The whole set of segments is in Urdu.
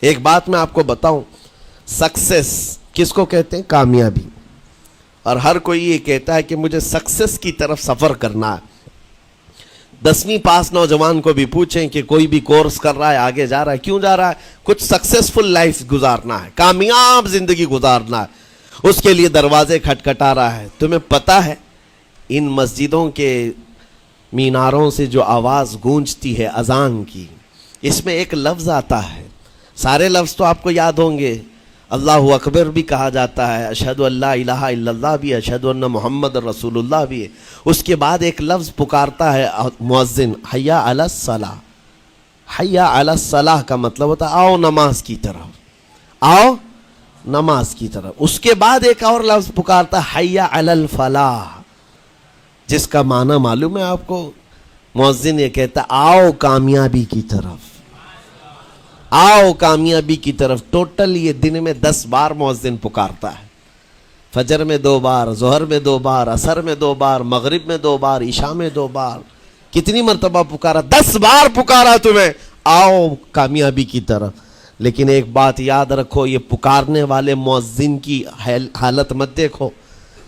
ایک بات میں آپ کو بتاؤں، سکسیس کس کو کہتے ہیں؟ کامیابی. اور ہر کوئی یہ کہتا ہے کہ مجھے سکسیس کی طرف سفر کرنا ہے. 10ویں پاس نوجوان کو بھی پوچھیں کہ کوئی بھی کورس کر رہا ہے، آگے جا رہا ہے، کیوں جا رہا ہے؟ کچھ سکسیسفل لائف گزارنا ہے، کامیاب زندگی گزارنا ہے، اس کے لیے دروازے کھٹکھٹا رہا ہے. تمہیں پتہ ہے ان مسجدوں کے میناروں سے جو آواز گونجتی ہے اذان کی، اس میں ایک لفظ آتا ہے. سارے لفظ تو آپ کو یاد ہوں گے. اللہ اکبر بھی کہا جاتا ہے، اشہد ان لا الہ الا اللہ بھی، اشہد ان محمد رسول اللہ بھی ہے. اس کے بعد ایک لفظ پکارتا ہے مؤذن، حی علی الصلاۃ. حی علی الصلاۃ کا مطلب ہوتا ہے آؤ نماز کی طرف، آؤ نماز کی طرف. اس کے بعد ایک اور لفظ پکارتا ہے حی علی الفلاح، جس کا معنی معلوم ہے آپ کو؟ مؤذن یہ کہتا ہے آؤ کامیابی کی طرف، آؤ کامیابی کی طرف. ٹوٹل یہ دن میں 10 بار مؤذن پکارتا ہے. فجر میں 2 بار، ظہر میں 2 بار، عصر میں 2 بار، مغرب میں 2 بار، عشاء میں 2 بار. کتنی مرتبہ پکارا؟ 10 بار پکارا تمہیں، آؤ کامیابی کی طرف. لیکن ایک بات یاد رکھو، یہ پکارنے والے مؤذن کی حالت مت دیکھو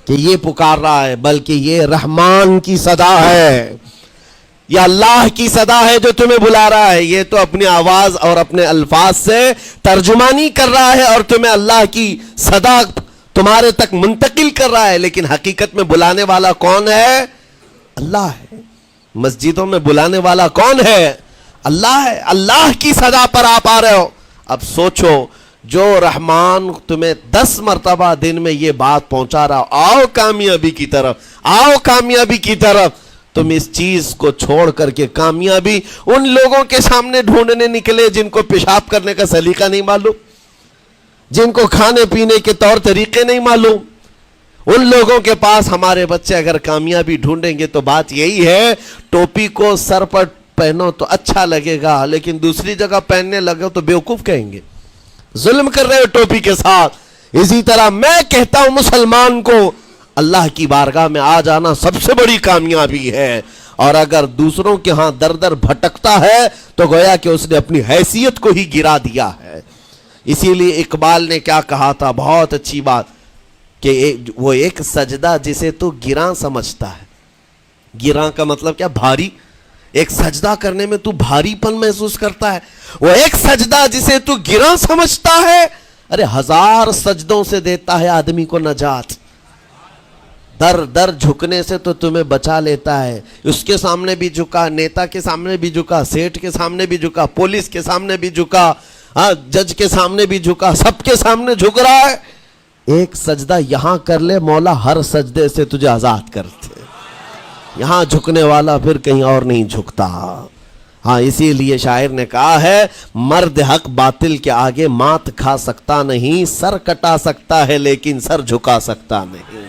کہ یہ پکار رہا ہے، بلکہ یہ رحمان کی صدا ہے، یہ اللہ کی صدا ہے جو تمہیں بلا رہا ہے. یہ تو اپنی آواز اور اپنے الفاظ سے ترجمانی کر رہا ہے اور تمہیں اللہ کی صدا تمہارے تک منتقل کر رہا ہے. لیکن حقیقت میں بلانے والا کون ہے؟ اللہ ہے. مسجدوں میں بلانے والا کون ہے؟ اللہ ہے. اللہ کی صدا پر آپ آ رہے ہو. اب سوچو، جو رحمان تمہیں 10 مرتبہ دن میں یہ بات پہنچا رہا، آؤ کامیابی کی طرف، آؤ کامیابی کی طرف، تم اس چیز کو چھوڑ کر کے کامیابی ان لوگوں کے سامنے ڈھونڈنے نکلے جن کو پیشاب کرنے کا سلیقہ نہیں معلوم، جن کو کھانے پینے کے طور طریقے نہیں معلوم. ان لوگوں کے پاس ہمارے بچے اگر کامیابی ڈھونڈیں گے تو بات یہی ہے، ٹوپی کو سر پر پہنو تو اچھا لگے گا، لیکن دوسری جگہ پہننے لگے تو بیوقوف کہیں گے، ظلم کر رہے ہو ٹوپی کے ساتھ. اسی طرح میں کہتا ہوں مسلمان کو اللہ کی بارگاہ میں آ جانا سب سے بڑی کامیابی ہے. اور اگر دوسروں کے ہاں در در بھٹکتا ہے تو گویا کہ اس نے اپنی حیثیت کو ہی گرا دیا ہے. اسی لیے اقبال نے کیا کہا تھا، بہت اچھی بات، کہ وہ ایک سجدہ جسے تو گراں سمجھتا ہے. گراں کا مطلب کیا؟ بھاری. ایک سجدہ کرنے میں تو بھاری پن محسوس کرتا ہے. وہ ایک سجدہ جسے تو گراں سمجھتا ہے، ارے 1000 سجدوں سے دیتا ہے آدمی کو نجات. در در جھکنے سے تو تمہیں بچا لیتا ہے. اس کے سامنے بھی جھکا، نیتا کے سامنے بھی جھکا، سیٹ کے سامنے بھی جھکا، پولیس کے سامنے بھی جھکا، جج کے سامنے بھی جھکا، سب کے سامنے جھک رہا ہے. ایک سجدہ یہاں کر لے، مولا ہر سجدے سے تجھے آزاد کرتے. یہاں جھکنے والا پھر کہیں اور نہیں جھکتا. ہاں اسی لیے شاعر نے کہا ہے، مرد حق باطل کے آگے مات کھا سکتا نہیں، سر کٹا سکتا ہے لیکن سر جھکا سکتا نہیں.